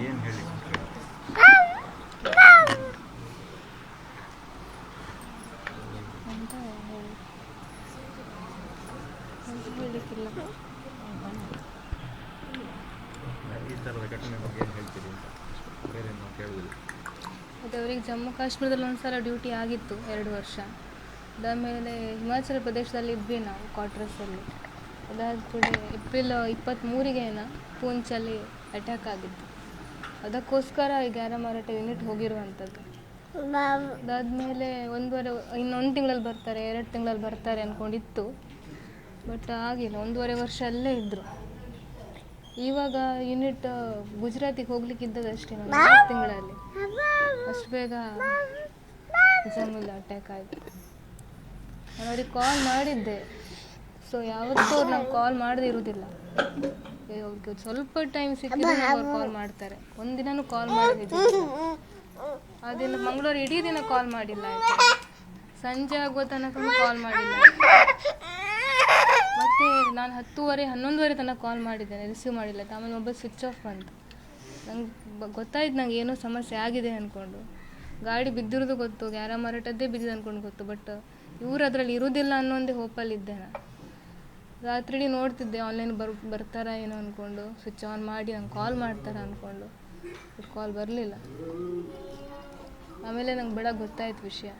ಏನು ಹೇಳಿ ಅಂತ ಹೇಳಲಿಕ್ಕಿಲ್ಲ. ಈ ಥರದ ಘಟನೆ ಬಗ್ಗೆ ಏನು ಹೇಳ್ತೀರಿ ಅಂತ ಬೇರೆ ನಾವು ಕೇಳುವುದಿಲ್ಲ. ಮತ್ತು ಅವರಿಗೆ ಜಮ್ಮು ಕಾಶ್ಮೀರದಲ್ಲಿ ಒಂದು ಸಲ ಡ್ಯೂಟಿ ಆಗಿತ್ತು 2 ವರ್ಷ. ಅದಾದಮೇಲೆ ಹಿಮಾಚಲ ಪ್ರದೇಶದಲ್ಲಿ ಇದ್ವಿ ನಾವು ಕ್ವಾರ್ಟರ್ಸಲ್ಲಿ. ಅದಾದ ಕೂಡ ಏಪ್ರಿಲ್ 23ಗೆ ಪೂಂಚಲ್ಲಿ ಅಟ್ಯಾಕ್ ಆಗಿತ್ತು. ಅದಕ್ಕೋಸ್ಕರ ಈ ಗ್ಯಾರಮಾರಟ ಯೂನಿಟ್ ಹೋಗಿರುವಂಥದ್ದು. ಅದಾದಮೇಲೆ ಇನ್ನೊಂದು ತಿಂಗಳಲ್ಲಿ ಬರ್ತಾರೆ, 2 ತಿಂಗಳಲ್ಲಿ ಬರ್ತಾರೆ ಅಂದ್ಕೊಂಡಿತ್ತು. ಬಟ್ ಆಗಿಲ್ಲ, 1.5 ವರ್ಷ ಅಲ್ಲೇ ಇದ್ದರು. ಇವಾಗ ಯೂನಿಟ್ ಗುಜರಾತಿಗೆ ಹೋಗ್ಲಿಕ್ಕೆ ಇದ್ದದಷ್ಟೇ, 4 ತಿಂಗಳಲ್ಲಿ. ಅಷ್ಟು ಬೇಗ ಜಮ್ಮುಲ್ಲಿ ಅಟ್ಯಾಕ್ ಆಯಿತು. ನಾನು ಅವ್ರಿಗೆ ಕಾಲ್ ಮಾಡಿದ್ದೆ. ಸೊ ಯಾವತ್ತೂ ಅವ್ರು ನಂಗೆ ಕಾಲ್ ಮಾಡದೇ ಇರೋದಿಲ್ಲ. ಅವ್ರಿಗೆ ಸ್ವಲ್ಪ ಟೈಮ್ ಸಿಕ್ಕಿದ್ರೆ ಅವ್ರು ಕಾಲ್ ಮಾಡ್ತಾರೆ. ಒಂದಿನನೂ ಕಾಲ್ ಮಾಡೋದಿಲ್ಲ. ಆ ದಿನ ಮಂಗಳವಾರ ಇಡೀ ದಿನ ಕಾಲ್ ಮಾಡಿಲ್ಲ. ಸಂಜೆ ಆಗೋ ತನಕ ಕಾಲ್ ಮಾಡಿಲ್ಲ. ಮತ್ತು ನಾನು 10:30, 11:30 ತನಕ ಕಾಲ್ ಮಾಡಿದ್ದೇನೆ, ರಿಸೀವ್ ಮಾಡಿಲ್ಲ. ಆಮೇಲೆ ಮೊಬೈಲ್ ಸ್ವಿಚ್ ಆಫ್ ಬಂತು. ನಂಗೆ ಗೊತ್ತಾಯ್ತು ನಂಗೆ ಏನೋ ಸಮಸ್ಯೆ ಆಗಿದೆ ಅಂದ್ಕೊಂಡು. ಗಾಡಿ ಬಿದ್ದಿರೋದು ಗೊತ್ತು, ಗ್ಯಾರಮಾರಟದ್ದೇ ಬಿದ್ದಿದೆ ಅಂದ್ಕೊಂಡು ಗೊತ್ತು. ಬಟ್ ಇವರು ಅದರಲ್ಲಿ ಇರೋದಿಲ್ಲ ಅನ್ನೋ ಒಂದೇ ಹೋಪಲ್ಲಿದ್ದೆ ನಾನು. ರಾತ್ರಿ ನೋಡ್ತಿದ್ದೆ ಆನ್ಲೈನ್ ಬರ್ತಾರಾ ಏನೋ ಅಂದ್ಕೊಂಡು ಸ್ವಿಚ್ ಆನ್ ಮಾಡಿ ನಂಗೆ ಕಾಲ್ ಮಾಡ್ತಾರ ಅಂದ್ಕೊಂಡು. ಬಟ್ ಕಾಲ್ ಬರಲಿಲ್ಲ. ಆಮೇಲೆ ನಂಗೆ ಬೆಳಗ್ಗೆ ಗೊತ್ತಾಯ್ತು ವಿಷಯ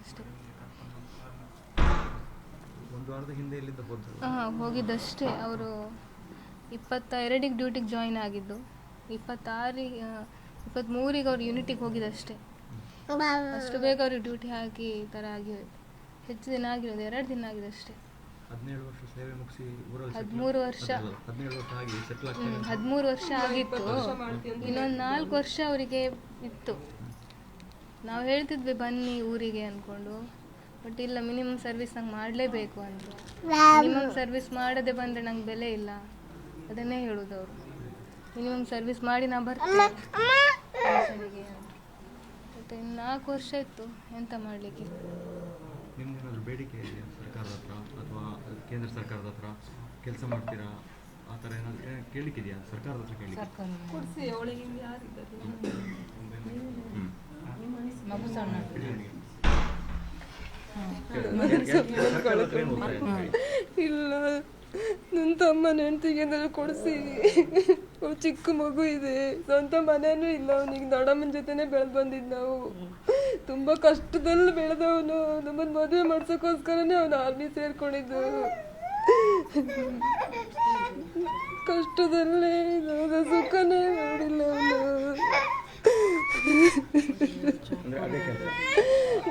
ಅಷ್ಟೇ. ಒಂದು ವಾರದ ಹಿಂದೆ ಇಲ್ಲಿಂದ ಹೋಗಿದ್ದಷ್ಟೇ. ಅವರು 22ಗೆ ಡ್ಯೂಟಿಗೆ ಜಾಯಿನ್ ಆಗಿದ್ದು. 23ಗೆ ಅವ್ರು ಯೂನಿಟಿಗೆ ಹೋಗಿದ್ದಷ್ಟೇ. ಅಷ್ಟು ಬೇಗ ಅವ್ರಿಗೆ ಡ್ಯೂಟಿ ಹಾಕಿ ಈ ಥರ ಆಗಿ ಹೆಚ್ಚು ದಿನ ಆಗಿರೋದು, 2 ದಿನ ಆಗಿದೆ ಅಷ್ಟೇ. 17 ವರ್ಷ ಸೇವೆ ಮುಗಿಸಿ 13 ವರ್ಷ 13 ವರ್ಷ ಆಗಿತ್ತು. ಇನ್ನೊಂದು 4 ವರ್ಷ ಅವರಿಗೆ ಇತ್ತು. ನಾವು ಹೇಳ್ತಿದ್ವಿ ಬನ್ನಿ ಊರಿಗೆ ಅಂದ್ಕೊಂಡು. ಬಟ್ ಇಲ್ಲ, ಮಿನಿಮಮ್ ಸರ್ವಿಸ್ ನಂಗೆ ಮಾಡಲೇಬೇಕು ಅಂದರು. ಮಿನಿಮಮ್ ಸರ್ವಿಸ್ ಮಾಡದೆ ಬಂದರೆ ನಂಗೆ ಬೆಲೆ ಇಲ್ಲ, ಅದನ್ನೇ ಹೇಳೋದು ಅವರು. ಮಿನಿಮಮ್ ಸರ್ವಿಸ್ ಮಾಡಿ ನಾ ಬರ್ತೀನಿ ಪೆನ್ಷನಿಗೆ ಅಂದರು. ಮತ್ತು ಇನ್ನು 4 ವರ್ಷ ಇತ್ತು, ಎಂತ ಮಾಡಲಿಕ್ಕೆ. ನಿಮ್ಗೇನಾದರೂ ಬೇಡಿಕೆ ಇದೆಯಾ ಸರ್ಕಾರದ ಹತ್ರ ಅಥವಾ ಕೇಂದ್ರ ಸರ್ಕಾರದ ಹತ್ರ? ಕೆಲಸ ಮಾಡ್ತೀರಾ ಆ ಥರ ಏನಾದರೂ ಕೇಳಲಿಕ್ಕಿದೆಯಾ ಸರ್ಕಾರದ ಹತ್ರ? ಕೇಳಿ ಕೊಡಿಸಿ ಅವಳಿಗೆ ಯಾರಿದ್ದಾರೆ ಇಲ್ಲ, ನನ್ನ ತಮ್ಮನ ಹೆಂಡತಿಗೆ ಕೊಡಿಸಿ. ಚಿಕ್ಕ ಮಗು ಇದೆ, ಸ್ವಂತ ಮನೇನೂ ಇಲ್ಲ ಅವನಿಗೆ. ದೊಡ್ಡಮ್ಮನ ಜೊತೆನೇ ಬೆಳೆದು ಬಂದಿದ್ದು ನಾವು. ತುಂಬ ಕಷ್ಟದಲ್ಲಿ ಬೆಳೆದವನು. ನಮ್ಮನ್ನು ಮದುವೆ ಮಾಡ್ಸೋಕ್ಕೋಸ್ಕರನೇ ಅವನು ಆರ್ಮಿ ಸೇರ್ಕೊಂಡಿದ್ದು. ಕಷ್ಟದಲ್ಲೇ ಇದ್ದ, ಸುಖನೇ ನೋಡಿಲ್ಲ ಅವನು.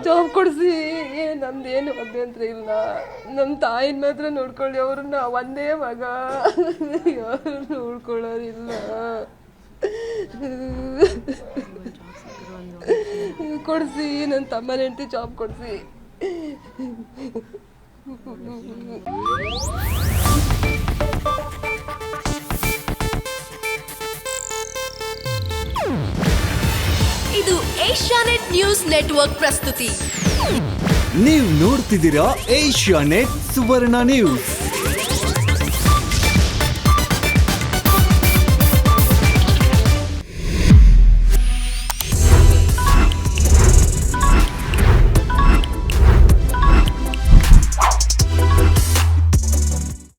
ಜಾಬ್ ಕೊಡಿಸಿ, ನಮ್ದೇನು ಅಭ್ಯಂತರ ಇಲ್ಲ. ನಮ್ಮ ತಾಯಿನ ಮಾತ್ರ ನೋಡ್ಕೊಳ್ಳಿ, ಅವ್ರನ್ನ ಒಂದೇ ಮಗ, ಯಾರು ನೋಡ್ಕೊಳ್ಳೋದಿಲ್ಲ. ಕೊಡಿಸಿ, ನನ್ನ ತಮ್ಮನ ಹೆಂಡತಿ ಜಾಬ್ ಕೊಡಿಸಿ. ಇದು ಏಷ್ಯಾನೆಟ್ ನ್ಯೂಸ್ ನೆಟ್ವರ್ಕ್ ಪ್ರಸ್ತುತಿ. ನೀವು ನೋಡ್ತಿದ್ದೀರಾ ಏಷ್ಯಾನೆಟ್ ಸುವರ್ಣ ನ್ಯೂಸ್.